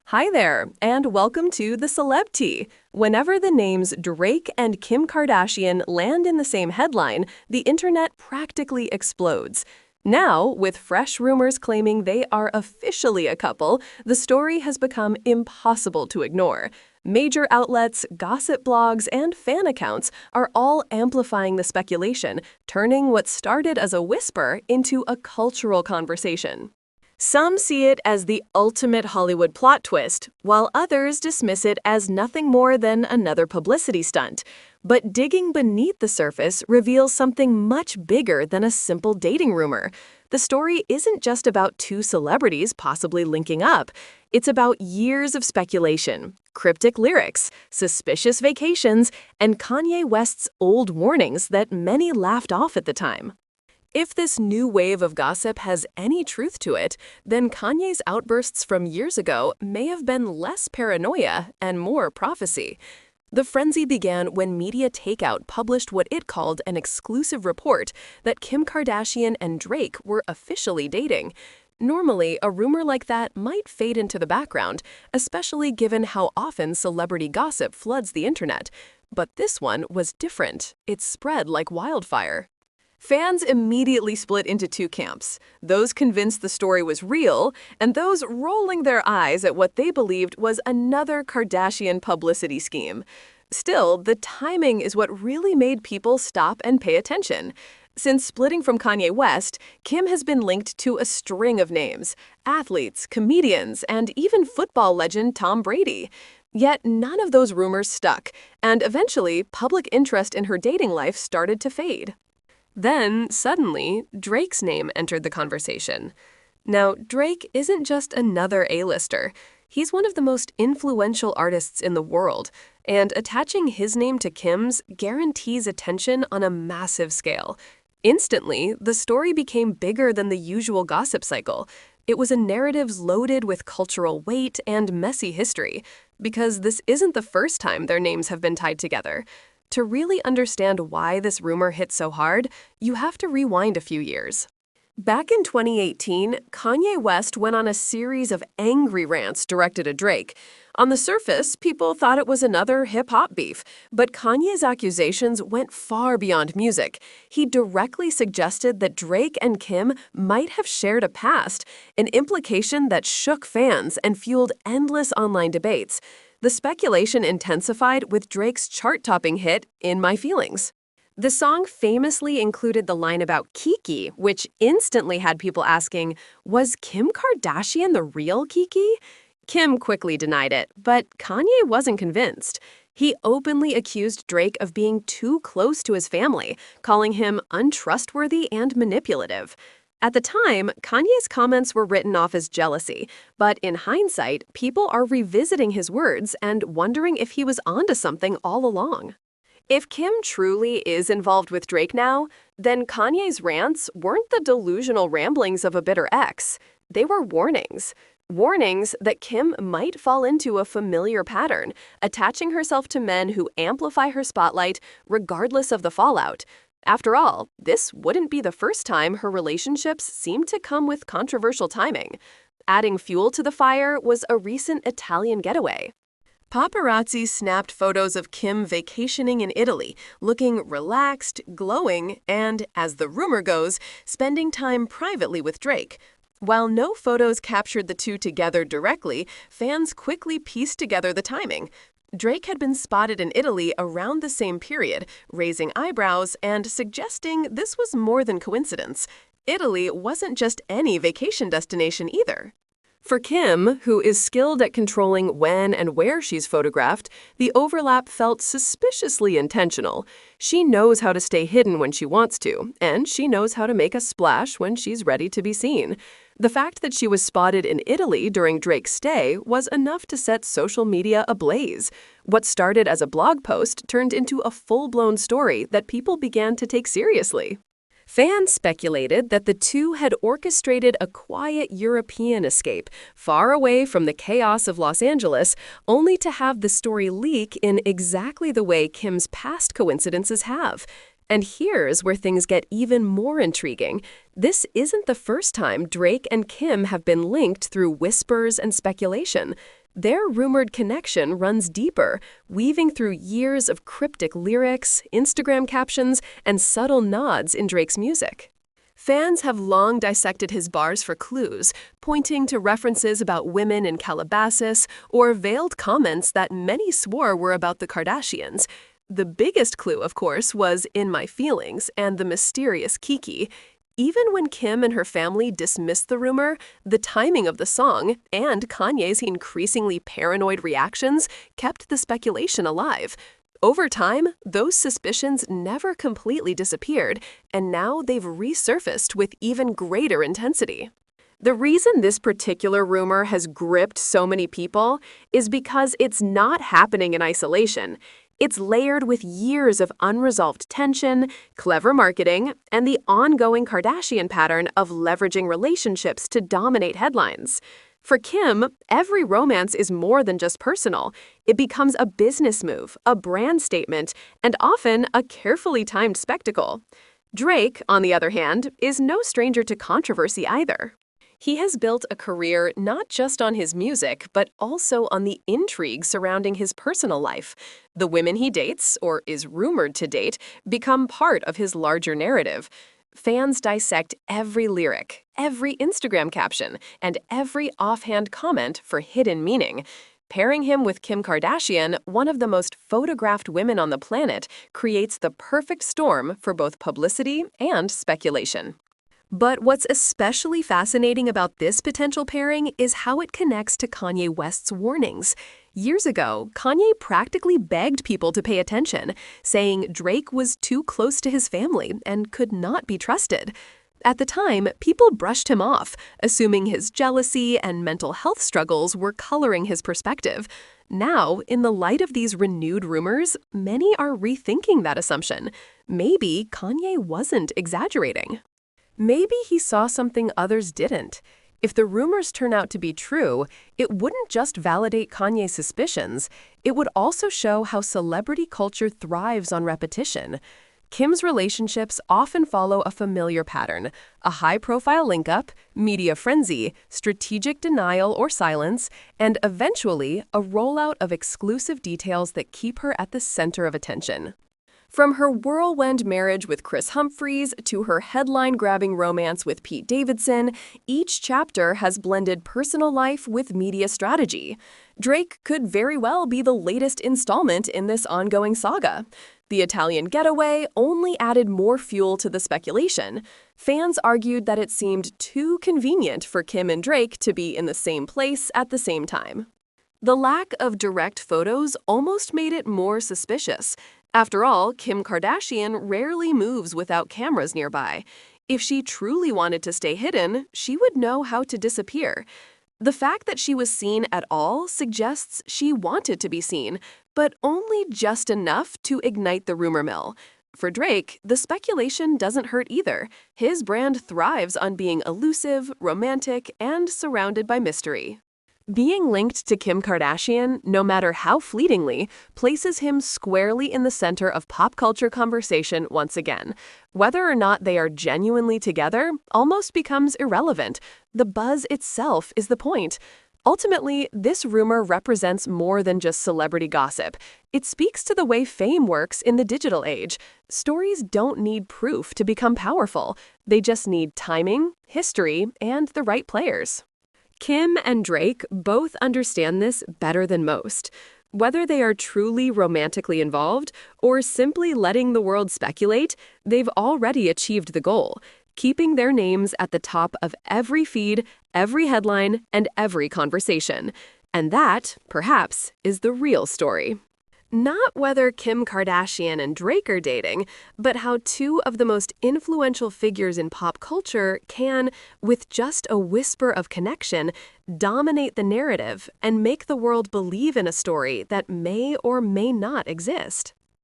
Hi there, and welcome to the Celeb Tea. Whenever the names Drake and Kim Kardashian land in the same headline, the internet practically explodes. Now, with fresh rumors claiming they are officially a couple, the story has become impossible to ignore. Major outlets, gossip blogs, and fan accounts are all amplifying the speculation, turning what started as a whisper into a cultural conversation. Some see it as the ultimate Hollywood plot twist, while others dismiss it as nothing more than another publicity stunt. But digging beneath the surface reveals something much bigger than a simple dating rumor. The story isn't just about two celebrities possibly linking up. It's about years of speculation, cryptic lyrics, suspicious vacations, and Kanye West's old warnings that many laughed off at the time. If this new wave of gossip has any truth to it, then Kanye's outbursts from years ago may have been less paranoia and more prophecy. The frenzy began when Media Takeout published what it called an exclusive report that Kim Kardashian and Drake were officially dating. Normally, a rumor like that might fade into the background, especially given how often celebrity gossip floods the internet. But this one was different. It spread like wildfire. Fans immediately split into two camps, those convinced the story was real, and those rolling their eyes at what they believed was another Kardashian publicity scheme. Still, the timing is what really made people stop and pay attention. Since splitting from Kanye West, Kim has been linked to a string of names: athletes, comedians, and even football legend Tom Brady. Yet none of those rumors stuck, and eventually, public interest in her dating life started to fade. Then, suddenly, Drake's name entered the conversation. Now, Drake isn't just another A-lister. He's one of the most influential artists in the world, and attaching his name to Kim's guarantees attention on a massive scale. Instantly, the story became bigger than the usual gossip cycle. It was a narrative loaded with cultural weight and messy history, because this isn't the first time their names have been tied together. To really understand why this rumor hit so hard, you have to rewind a few years. Back in 2018, Kanye West went on a series of angry rants directed at Drake. On the surface, people thought it was another hip-hop beef, but Kanye's accusations went far beyond music. He directly suggested that Drake and Kim might have shared a past, an implication that shook fans and fueled endless online debates. The speculation intensified with Drake's chart-topping hit, In My Feelings. The song famously included the line about Kiki, which instantly had people asking, was Kim Kardashian the real Kiki? Kim quickly denied it, but Kanye wasn't convinced. He openly accused Drake of being too close to his family, calling him untrustworthy and manipulative. At the time, Kanye's comments were written off as jealousy, but in hindsight, people are revisiting his words and wondering if he was onto something all along. If Kim truly is involved with Drake now, then Kanye's rants weren't the delusional ramblings of a bitter ex. They were warnings. Warnings that Kim might fall into a familiar pattern, attaching herself to men who amplify her spotlight regardless of the fallout. After all, this wouldn't be the first time her relationships seemed to come with controversial timing. Adding fuel to the fire was a recent Italian getaway. Paparazzi snapped photos of Kim vacationing in Italy, looking relaxed, glowing, and, as the rumor goes, spending time privately with Drake. While no photos captured the two together directly, fans quickly pieced together the timing. Drake had been spotted in Italy around the same period, raising eyebrows and suggesting this was more than coincidence. Italy wasn't just any vacation destination either. For Kim, who is skilled at controlling when and where she's photographed, the overlap felt suspiciously intentional. She knows how to stay hidden when she wants to, and she knows how to make a splash when she's ready to be seen. The fact that she was spotted in Italy during Drake's stay was enough to set social media ablaze. What started as a blog post turned into a full-blown story that people began to take seriously. Fans speculated that the two had orchestrated a quiet European escape, far away from the chaos of Los Angeles, only to have the story leak in exactly the way Kim's past coincidences have. And here's where things get even more intriguing. This isn't the first time Drake and Kim have been linked through whispers and speculation. Their rumored connection runs deeper, weaving through years of cryptic lyrics, Instagram captions, and subtle nods in Drake's music. Fans have long dissected his bars for clues, pointing to references about women in Calabasas or veiled comments that many swore were about the Kardashians. The biggest clue, of course, was "In My Feelings" and the mysterious Kiki. Even when Kim and her family dismissed the rumor, the timing of the song and Kanye's increasingly paranoid reactions kept the speculation alive. Over time, those suspicions never completely disappeared, and now they've resurfaced with even greater intensity. The reason this particular rumor has gripped so many people is because it's not happening in isolation. It's layered with years of unresolved tension, clever marketing, and the ongoing Kardashian pattern of leveraging relationships to dominate headlines. For Kim, every romance is more than just personal. It becomes a business move, a brand statement, and often a carefully timed spectacle. Drake, on the other hand, is no stranger to controversy either. He has built a career not just on his music, but also on the intrigue surrounding his personal life. The women he dates, or is rumored to date, become part of his larger narrative. Fans dissect every lyric, every Instagram caption, and every offhand comment for hidden meaning. Pairing him with Kim Kardashian, one of the most photographed women on the planet, creates the perfect storm for both publicity and speculation. But what's especially fascinating about this potential pairing is how it connects to Kanye West's warnings. Years ago, Kanye practically begged people to pay attention, saying Drake was too close to his family and could not be trusted. At the time, people brushed him off, assuming his jealousy and mental health struggles were coloring his perspective. Now, in the light of these renewed rumors, many are rethinking that assumption. Maybe Kanye wasn't exaggerating. Maybe he saw something others didn't. If the rumors turn out to be true, it wouldn't just validate Kanye's suspicions, it would also show how celebrity culture thrives on repetition. Kim's relationships often follow a familiar pattern: a high-profile link-up, media frenzy, strategic denial or silence, and eventually a rollout of exclusive details that keep her at the center of attention. From her whirlwind marriage with Kris Humphries to her headline-grabbing romance with Pete Davidson, each chapter has blended personal life with media strategy. Drake could very well be the latest installment in this ongoing saga. The Italian getaway only added more fuel to the speculation. Fans argued that it seemed too convenient for Kim and Drake to be in the same place at the same time. The lack of direct photos almost made it more suspicious. After all, Kim Kardashian rarely moves without cameras nearby. If she truly wanted to stay hidden, she would know how to disappear. The fact that she was seen at all suggests she wanted to be seen, but only just enough to ignite the rumor mill. For Drake, the speculation doesn't hurt either. His brand thrives on being elusive, romantic, and surrounded by mystery. Being linked to Kim Kardashian, no matter how fleetingly, places him squarely in the center of pop culture conversation once again. Whether or not they are genuinely together almost becomes irrelevant. The buzz itself is the point. Ultimately, this rumor represents more than just celebrity gossip. It speaks to the way fame works in the digital age. Stories don't need proof to become powerful. They just need timing, history, and the right players. Kim and Drake both understand this better than most. Whether they are truly romantically involved or simply letting the world speculate, they've already achieved the goal, keeping their names at the top of every feed, every headline, and every conversation. And that, perhaps, is the real story. Not whether Kim Kardashian and Drake are dating, but how two of the most influential figures in pop culture can, with just a whisper of connection, dominate the narrative and make the world believe in a story that may or may not exist.